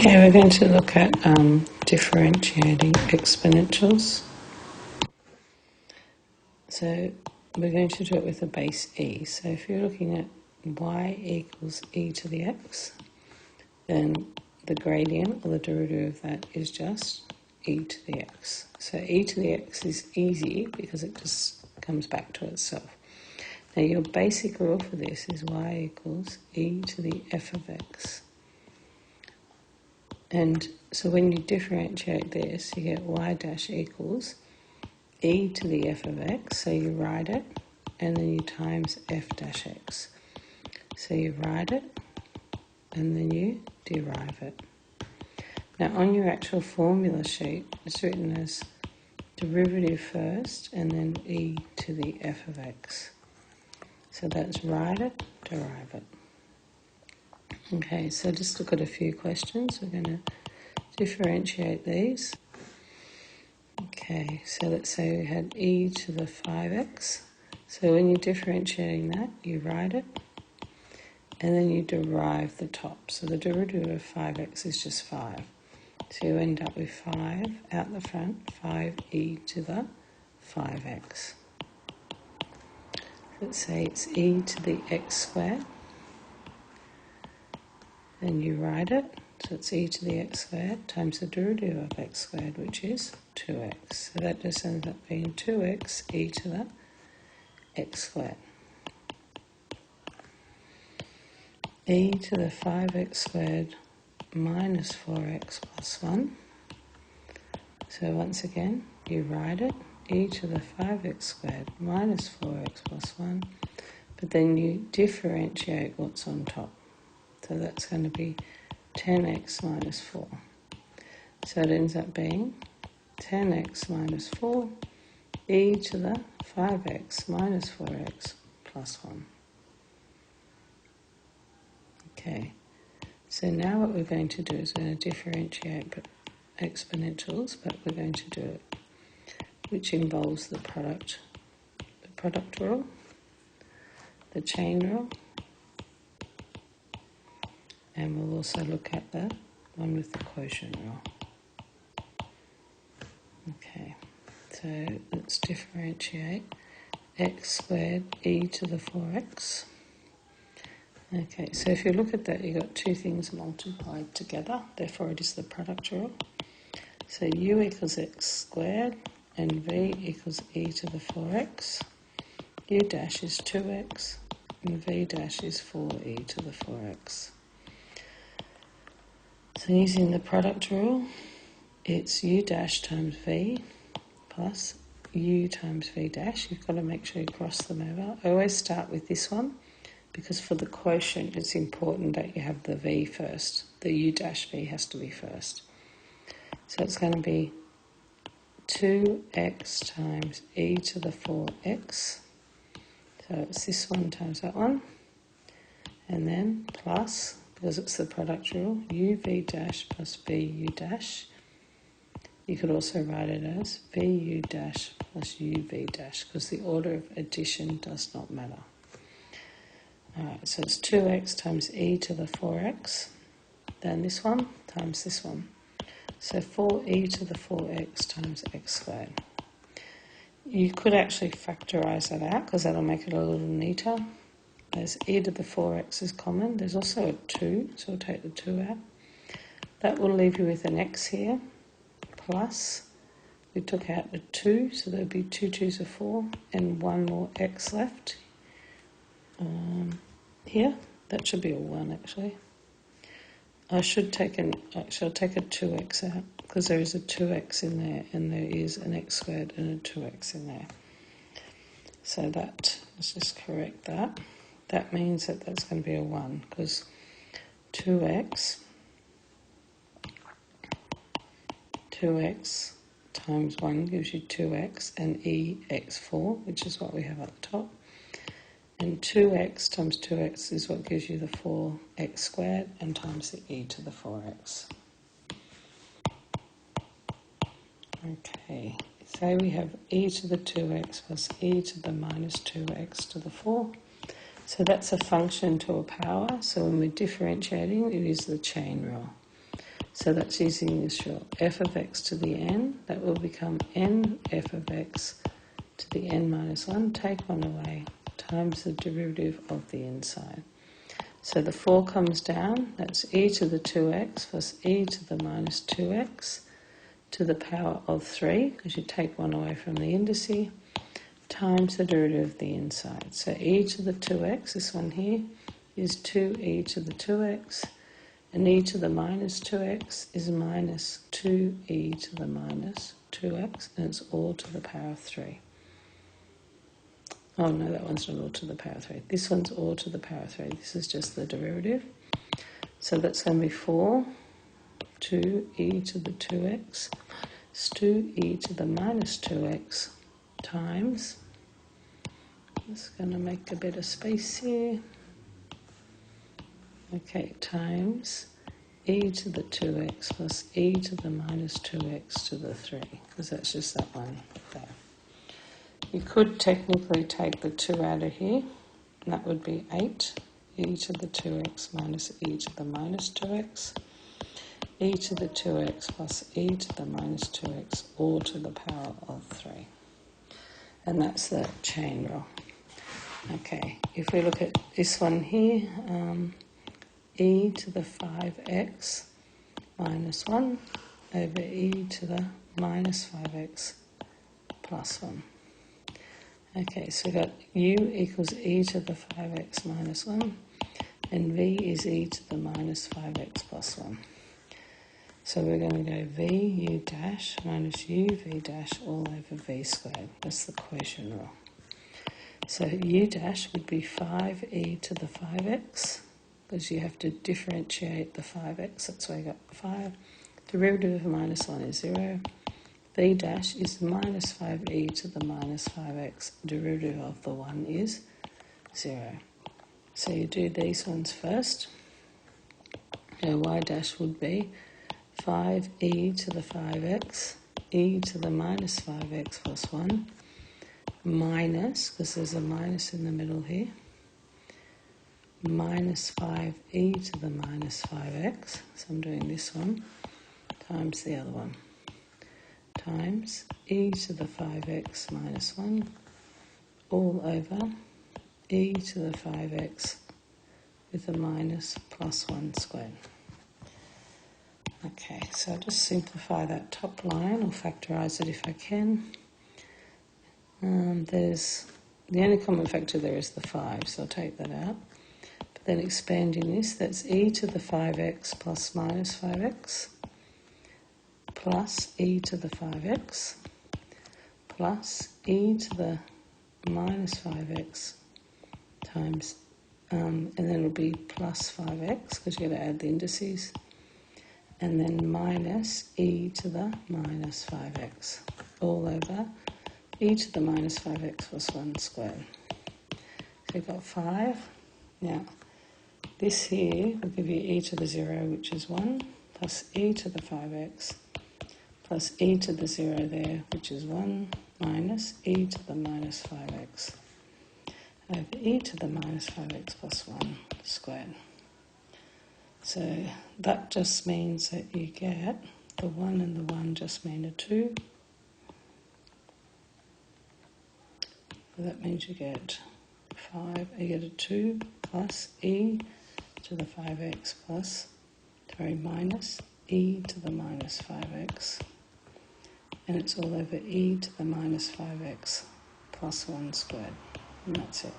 Okay, we're going to look at differentiating exponentials. So we're going to do it with a base e. So if you're looking at y equals e to the x, then the gradient or the derivative of that is just e to the x. So e to the x is easy because it just comes back to itself. Now your basic rule for this is y equals e to the f of x. And so when you differentiate this, you get y dash equals e to the f of x, so you write it, and then you times f dash x. So you write it, and then you derive it. Now on your actual formula sheet, it's written as derivative first, and then e to the f of x. So that's write it, derive it. Okay, so just look at a few questions. We're going to differentiate these. Okay, so let's say we had e to the 5x. So when you're differentiating that, you write it, and then you derive the top. So the derivative of 5x is just 5. So you end up with 5 out the front, 5e to the 5x. Let's say it's e to the x squared. Then you write it. So it's e to the x squared times the derivative of x squared, which is 2x. So that just ends up being 2x e to the x squared. E to the 5x squared minus 4x plus 1. So once again, you write it, e to the 5x squared minus 4x plus 1. But then you differentiate what's on top. So that's going to be 10x minus 4. So it ends up being 10x minus 4 e to the 5x minus 4x plus 1. Okay, so now what we're going to do is we're going to differentiate exponentials, but we're going to do it, which involves the product rule, the chain rule, and we'll also look at the one with the quotient rule. Okay, so let's differentiate x squared e to the 4x. Okay, so if you look at that, you've got two things multiplied together, therefore it is the product rule. So u equals x squared and v equals e to the 4x. U dash is 2x and v dash is 4e to the 4x. So using the product rule, it's u dash times v plus u times v dash. You've got to make sure you cross them over. I always start with this one because for the quotient it's important that you have the v first. The u dash v has to be first. So it's going to be 2x times e to the 4x. So it's this one times that one. And then plus, because it's the product rule, uv dash plus vu dash. You could also write it as vu dash plus uv dash because the order of addition does not matter. Alright, so it's 2x times e to the 4x, then this one times this one. So 4e to the 4x times x squared. You could actually factorise that out because that'll make it a little neater. There's e to the 4x is common. There's also a 2, so we'll take the 2 out. That will leave you with an x here, plus we took out a 2, so there'll be 2 2s are 4, and one more x left. Here, that should be a 1 actually. I'll take a 2x out because there is a 2x in there and there is an x squared and a 2x in there. So that, let's just correct that. That means that that's going to be a 1 because 2x times 1 gives you 2x and ex4, which is what we have at the top. And 2x times 2x is what gives you the 4x squared and times the e to the 4x. Okay, so we have e to the 2x plus e to the minus 2x to the 4. So that's a function to a power. So when we're differentiating, we use the chain rule. So that's using this rule. F of x to the n, that will become n f of x to the n minus 1, take 1 away, times the derivative of the inside. So the 4 comes down, that's e to the 2x plus e to the minus 2x to the power of 3, because you take 1 away from the indice, times the derivative of the inside. So e to the 2x, this one here, is 2e to the 2x, and e to the minus 2x is minus 2e to the minus 2x, and it's all to the power of 3. Oh no, that one's not all to the power of 3. This one's all to the power of 3. This is just the derivative. So that's going to be 4, 2e to the 2x, minus 2e to the minus 2x times, just going to make a bit of space here, okay, times e to the 2x plus e to the minus 2x to the 3, because that's just that one there. You could technically take the 2 out of here, and that would be 8, e to the 2x minus e to the minus 2x, e to the 2x plus e to the minus 2x, all to the power of 3. And that's the chain rule. Okay, if we look at this one here, e to the 5x minus 1 over e to the minus 5x plus 1. Okay, so we've got u equals e to the 5x minus 1, and v is e to the minus 5x plus 1. So we're going to go v u dash minus u v dash all over v squared. That's the quotient rule. So u dash would be 5e to the 5x, because you have to differentiate the 5x, that's why you got 5. Derivative of minus 1 is 0. V dash is minus 5e to the minus 5x. Derivative of the 1 is 0. So you do these ones first. Now y dash would be 5e to the 5x, e to the minus 5x plus 1, minus, because there's a minus in the middle here, minus 5e to the minus 5x, so I'm doing this one, times the other one, times e to the 5x minus 1, all over e to the 5x with a minus plus 1 squared. Okay, so I'll just simplify that top line, or factorise it if I can. There's the only common factor there is the 5, so I'll take that out. But then expanding this, that's e to the 5x plus minus 5x plus e to the 5x plus e to the minus 5x times, and then it'll be plus 5x, because you've got to add the indices, and then minus e to the minus 5x, all over e to the minus 5x plus 1 squared. So you've got 5. Now, this here will give you e to the 0, which is 1, plus e to the 5x, plus e to the 0 there, which is 1, minus e to the minus 5x, over e to the minus 5x plus 1 squared. So that just means that you get the 1 and the 1 just mean a 2. So that means you get 5, you get a 2 plus e to the 5x plus, minus e to the minus 5x, and it's all over e to the minus 5x plus 1 squared, and that's it.